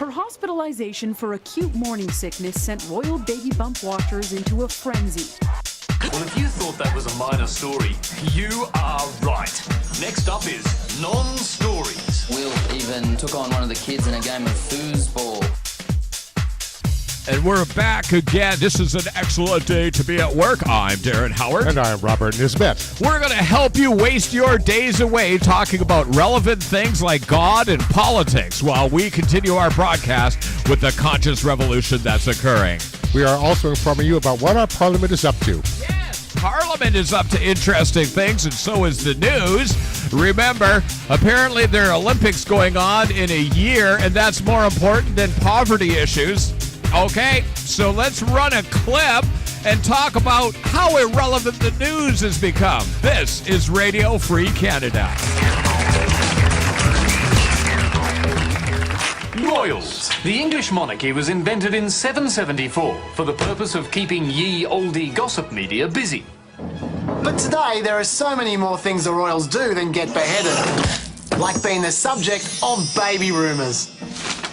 Her hospitalization for acute morning sickness sent royal baby bump watchers into a frenzy. Well, if you thought that was a minor story, you are right. Next up is non-stories. Will even took on one of the kids in a game of foosball. And we're back again. This is an excellent day to be at work. I'm Darren Howard. And I'm Robert Nisbet. We're going to help you waste your days away talking about relevant things like God and politics while we continue our broadcast with the conscious revolution that's occurring. We are also informing you about what our parliament is up to. Yes, Parliament is up to interesting things, and so is the news. Remember, apparently there are Olympics going on in a year, and that's more important than poverty issues. Okay, so let's run a clip and talk about how irrelevant the news has become. This is Radio Free Canada. Royals. The English monarchy was invented in 774 for the purpose of keeping ye olde gossip media busy. But today, there are so many more things the royals do than get beheaded. Like being the subject of baby rumours.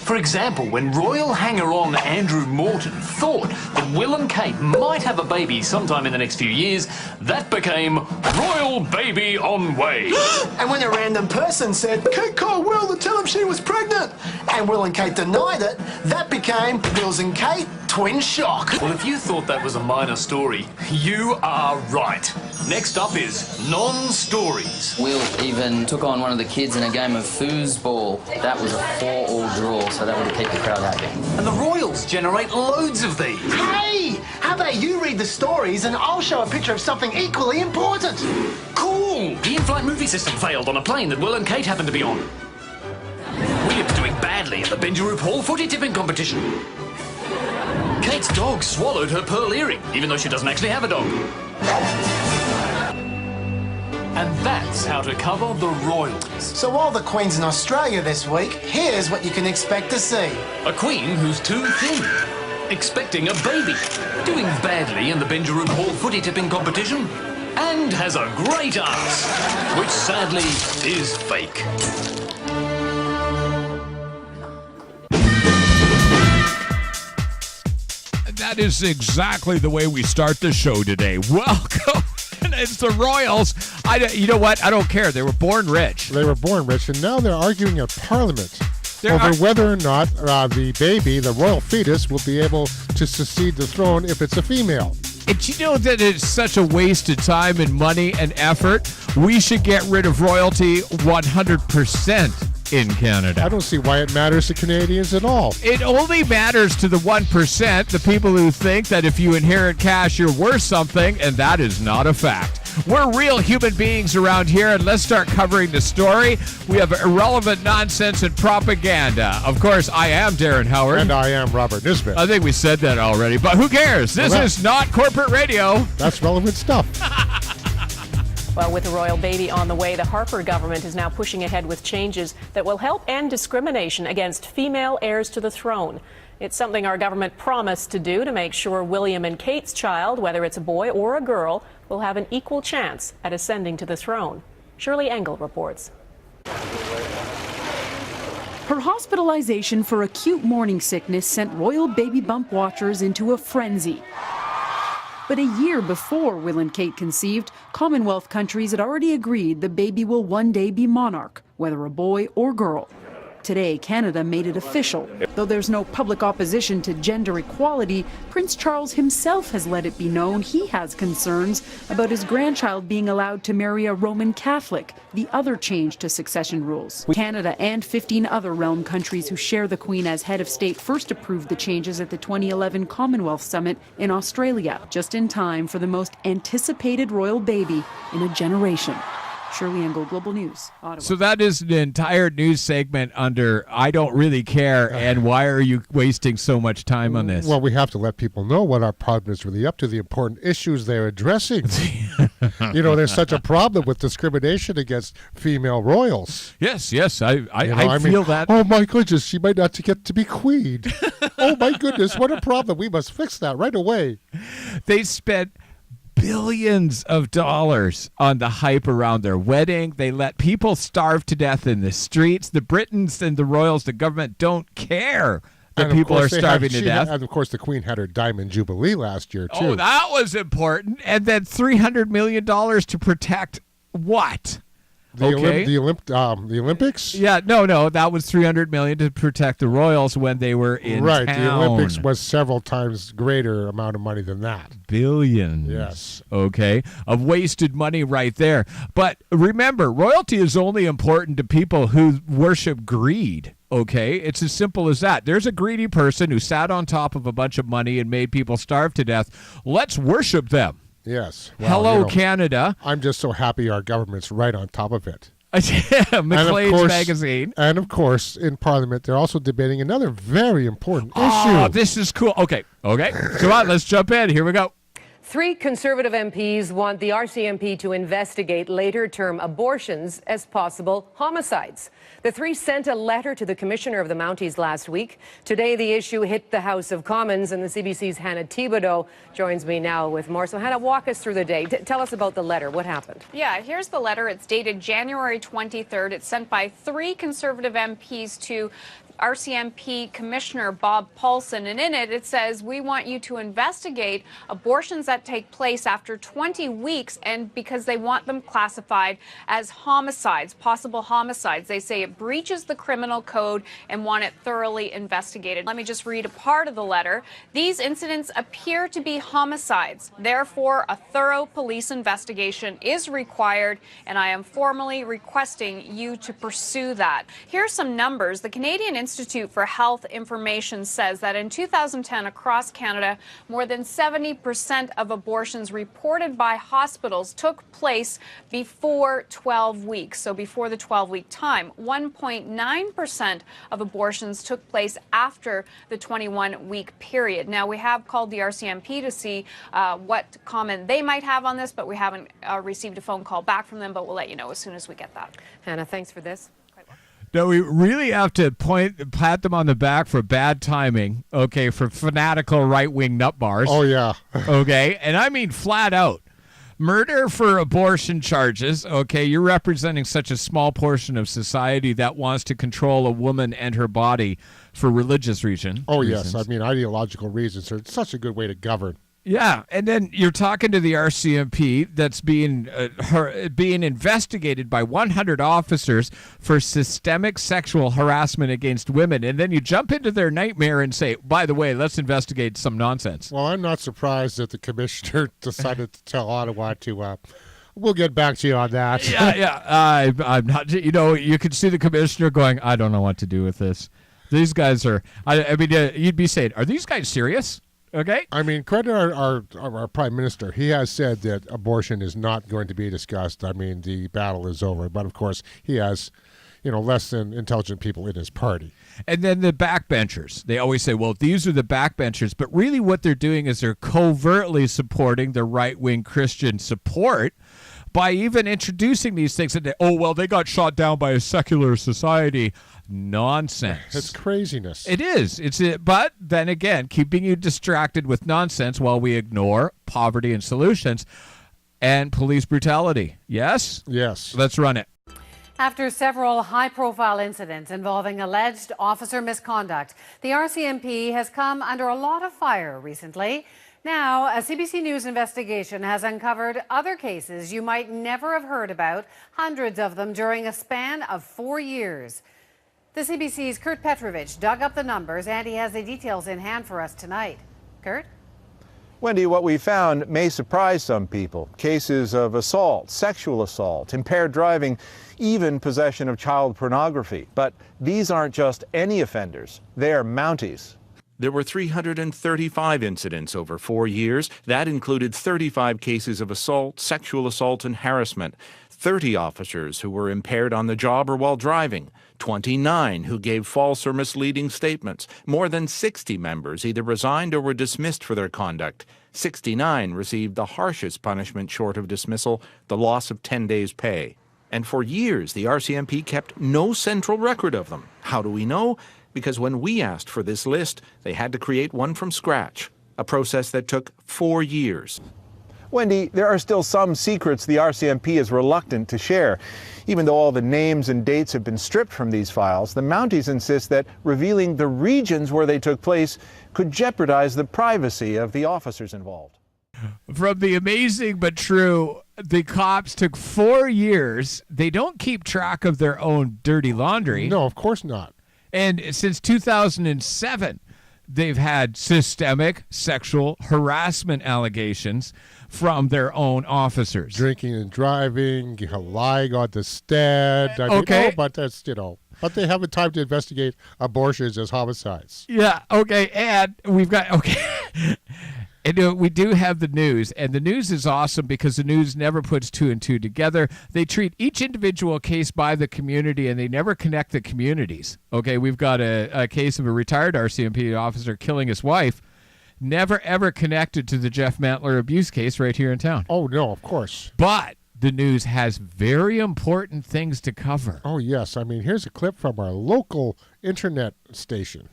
For example, when royal hanger-on Andrew Morton thought that Will and Kate might have a baby sometime in the next few years, that became royal baby on way. And when a random person said, Kate called Will to tell him she was pregnant, and Will and Kate denied it, that became Wills and Kate twin shock. Well, if you thought that was a minor story, you are right. Next up is non-stories. Will even took on one of the kids in a game of foosball. That was a 4-all draw, so that would have kept the crowd happy. And the royals generate loads of these. Hey, how about you read the stories and I'll show a picture of something equally important. Cool! The in-flight movie system failed on a plane that Will and Kate happened to be on. William's doing badly at the Benjaroo Hall footy tipping competition. Kate's dog swallowed her pearl earring, even though she doesn't actually have a dog. And that's how to cover the royals. So while the Queen's in Australia this week, here's what you can expect to see. A queen who's too thin. Expecting a baby. Doing badly in the Benjaroo Hall footy tipping competition. And has a great ass, which sadly is fake. That is exactly the way we start the show today. Welcome. It's the Royals. You know what? I don't care. They were born rich. They were born rich, and now they're arguing at Parliament over whether or not the baby, the royal fetus, will be able to succeed the throne if it's a female. And you know that it's such a waste of time and money and effort? We should get rid of royalty 100%. In Canada. I don't see why it matters to Canadians at all. It only matters to the 1%, the people who think that if you inherit cash, you're worth something, and that is not a fact. We're real human beings around here, and let's start covering the story. We have irrelevant nonsense and propaganda. Of course, I am Darren Howard. And I am Robert Nisbet. I think we said that already, but who cares? This is not corporate radio. That's relevant stuff. Well, with the royal baby on the way, the Harper government is now pushing ahead with changes that will help end discrimination against female heirs to the throne. It's something our government promised to do to make sure William and Kate's child, whether it's a boy or a girl, will have an equal chance at ascending to the throne. Shirley Engel reports. Her hospitalization for acute morning sickness sent royal baby bump watchers into a frenzy. But a year before Will and Kate conceived, Commonwealth countries had already agreed the baby will one day be monarch, whether a boy or girl. Today, Canada made it official. Though there's no public opposition to gender equality, Prince Charles himself has let it be known he has concerns about his grandchild being allowed to marry a Roman Catholic, the other change to succession rules. Canada and 15 other realm countries who share the Queen as head of state first approved the changes at the 2011 Commonwealth Summit in Australia, just in time for the most anticipated royal baby in a generation. Shirley Engel, Global News, Ottawa. So that is an entire news segment under I don't really care and why are you wasting so much time on this? Well, we have to let people know what our parliament is really up to, the important issues they're addressing. You know, there's such a problem with discrimination against female royals. Yes, I feel that. Oh, my goodness, she might not get to be queen. Oh, my goodness, what a problem. We must fix that right away. They spent billions of dollars on the hype around their wedding. They let people starve to death in the streets. The Britons and the royals, the government don't care that people are starving to death. And of course, the Queen had her Diamond Jubilee last year, too. Oh, that was important. And then $300 million to protect what? The Olympics? Yeah, no, that was $300 million to protect the royals when they were in right, town. the Olympics was several times greater amount of money than that. Billions. Yes. Okay, of wasted money right there. But remember, royalty is only important to people who worship greed. Okay, it's as simple as that. There's a greedy person who sat on top of a bunch of money and made people starve to death. Let's worship them. Yes. Well, Hello, Canada. I'm just so happy our government's right on top of it. Maclean's magazine. And of course, in Parliament, they're also debating another very important issue. Oh, this is cool. Okay. Come on, let's jump in. Here we go. 3 Conservative MPs want the RCMP to investigate later-term abortions as possible homicides. The 3 sent a letter to the Commissioner of the Mounties last week. Today, the issue hit the House of Commons, and the CBC's Hannah Thibodeau joins me now with more. So, Hannah, walk us through the day. Tell us about the letter. What happened? Yeah, here's the letter. It's dated January 23rd. It's sent by 3 Conservative MPs to RCMP Commissioner Bob Paulson, and in it says, we want you to investigate abortions that take place after 20 weeks, and because they want them classified as homicides, possible homicides. They say it breaches the criminal code and want it thoroughly investigated. Let me just read a part of the letter. These incidents appear to be homicides. Therefore, a thorough police investigation is required, and I am formally requesting you to pursue that. Here's some numbers. The Canadian Institute for Health Information says that in 2010 across Canada, more than 70% of abortions reported by hospitals took place before 12 weeks, so before the 12-week time. 1.9% of abortions took place after the 21-week period. Now, we have called the RCMP to see what comment they might have on this, but we haven't received a phone call back from them, but we'll let you know as soon as we get that. Hannah, thanks for this. No, we really have to pat them on the back for bad timing, okay, for fanatical right-wing nut bars. Oh, yeah. Okay, and I mean flat out. Murder for abortion charges, okay, you're representing such a small portion of society that wants to control a woman and her body for religious reasons. Oh, yes, I mean ideological reasons. It's such a good way to govern. Yeah, and then you're talking to the RCMP that's being investigated by 100 officers for systemic sexual harassment against women, and then you jump into their nightmare and say, by the way, let's investigate some nonsense. Well, I'm not surprised that the commissioner decided to tell Ottawa to, we'll get back to you on that. Yeah, I'm not, you can see the commissioner going, I don't know what to do with this. These guys are, I mean, you'd be saying, are these guys serious? Okay. I mean, credit our Prime Minister. He has said that abortion is not going to be discussed. I mean, the battle is over. But, of course, he has, less than intelligent people in his party. And then the backbenchers. They always say, well, these are the backbenchers. But really what they're doing is they're covertly supporting the right-wing Christian support by even introducing these things. And they got shot down by a secular society. Nonsense. It's craziness. It is. But then again, keeping you distracted with nonsense while we ignore poverty and solutions and police brutality. Yes? Yes. Let's run it. After several high-profile incidents involving alleged officer misconduct, the RCMP has come under a lot of fire recently. Now, a CBC News investigation has uncovered other cases you might never have heard about, hundreds of them during a span of 4 years. The CBC's Kurt Petrovich dug up the numbers, and he has the details in hand for us tonight. Kurt? Wendy, what we found may surprise some people. Cases of assault, sexual assault, impaired driving, even possession of child pornography. But these aren't just any offenders. They are Mounties. There were 335 incidents over 4 years. That included 35 cases of assault, sexual assault, and harassment. 30 officers who were impaired on the job or while driving, 29 who gave false or misleading statements. More than 60 members either resigned or were dismissed for their conduct. 69 received the harshest punishment short of dismissal, the loss of 10 days' pay. And for years, the RCMP kept no central record of them. How do we know? Because when we asked for this list, they had to create one from scratch, a process that took 4 years. Wendy, there are still some secrets the RCMP is reluctant to share. Even though all the names and dates have been stripped from these files, the Mounties insist that revealing the regions where they took place could jeopardize the privacy of the officers involved. From the amazing but true, the cops took 4 years. They don't keep track of their own dirty laundry. No, of course not. And since 2007, they've had systemic sexual harassment allegations from their own officers. Drinking and driving, lying on the stand. Okay. But that's, but they haven't time to investigate abortions as homicides. Yeah, okay, and we've got, and we do have the news, and the news is awesome because the news never puts two and two together. They treat each individual case by the community, and they never connect the communities. Okay, we've got a case of a retired RCMP officer killing his wife, never ever connected to the Jeff Mantler abuse case right here in town. Oh, no, of course. But the news has very important things to cover. Oh, yes. I mean, here's a clip from our local internet station.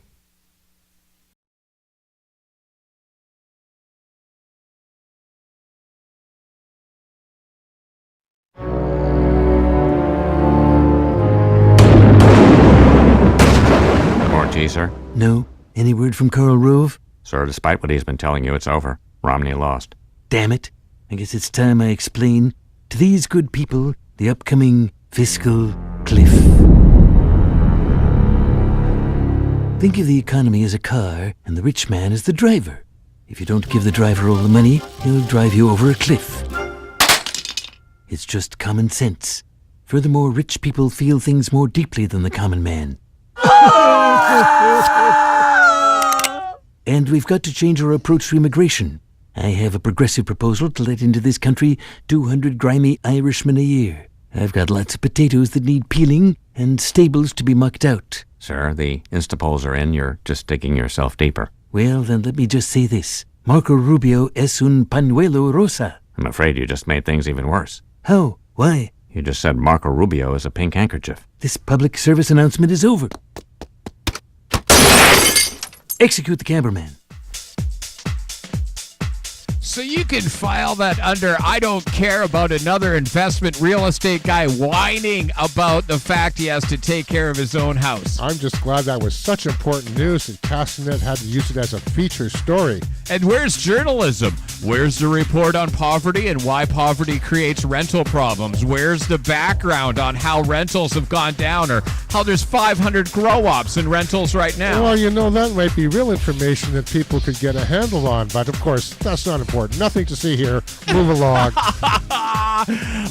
More tea, sir? No. Any word from Karl Rove? Sir, despite what he's been telling you, it's over. Romney lost. Damn it. I guess it's time I explain to these good people the upcoming fiscal cliff. Think of the economy as a car and the rich man as the driver. If you don't give the driver all the money, he'll drive you over a cliff. It's just common sense. Furthermore, rich people feel things more deeply than the common man. And we've got to change our approach to immigration. I have a progressive proposal to let into this country 200 grimy Irishmen a year. I've got lots of potatoes that need peeling and stables to be mucked out. Sir, the Instapols are in. You're just digging yourself deeper. Well, then let me just say this. Marco Rubio es un pañuelo rosa. I'm afraid you just made things even worse. How? Why? You just said Marco Rubio is a pink handkerchief. This public service announcement is over. Execute the cameraman. So you can file that under I don't care about another investment real estate guy whining about the fact he has to take care of his own house. I'm just glad that was such important news that Castanet had to use it as a feature story. And where's journalism? Where's the report on poverty and why poverty creates rental problems? Where's the background on how rentals have gone down or how there's 500 grow-ops in rentals right now? Well, that might be real information that people could get a handle on, but of course, that's not important. Nothing to see here. Move along.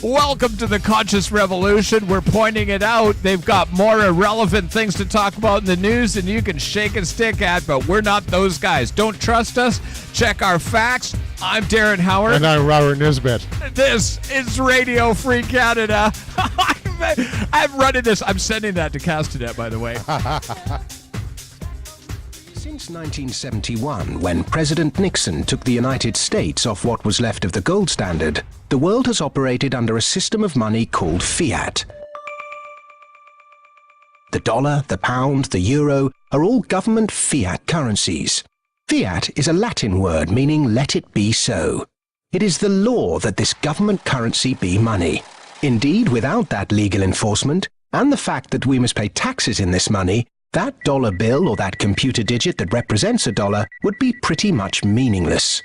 Welcome to the Conscious Revolution. We're pointing it out. They've got more irrelevant things to talk about in the news than you can shake a stick at, but we're not those guys. Don't trust us. Check our facts. I'm Darren Howard. And I'm Robert Nisbet. This is Radio Free Canada. I'm running this. I'm sending that to Castanet, by the way. Since 1971, when President Nixon took the United States off what was left of the gold standard, the world has operated under a system of money called fiat. The dollar, the pound, the euro are all government fiat currencies. Fiat is a Latin word meaning let it be so. It is the law that this government currency be money. Indeed, without that legal enforcement, and the fact that we must pay taxes in this money, that dollar bill or that computer digit that represents a dollar would be pretty much meaningless.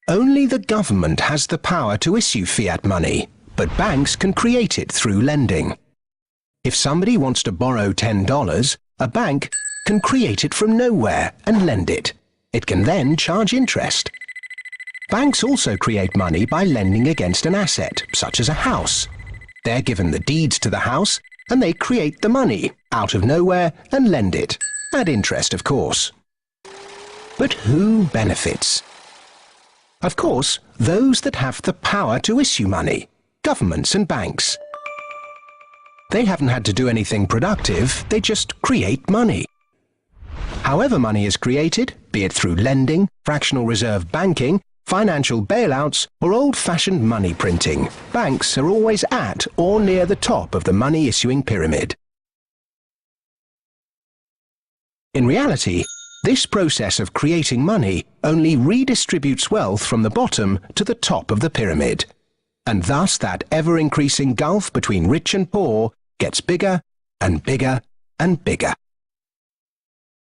Only the government has the power to issue fiat money, but banks can create it through lending. If somebody wants to borrow $10, a bank can create it from nowhere and lend it. It can then charge interest. Banks also create money by lending against an asset, such as a house. They're given the deeds to the house, and they create the money out of nowhere and lend it, at interest, of course. But who benefits? Of course, those that have the power to issue money, governments and banks. They haven't had to do anything productive, they just create money. However money is created, be it through lending, fractional reserve banking, financial bailouts, or old-fashioned money printing, banks are always at or near the top of the money-issuing pyramid. In reality, This process of creating money only redistributes wealth from the bottom to the top of the pyramid. And thus that ever-increasing gulf between rich and poor gets bigger and bigger and bigger.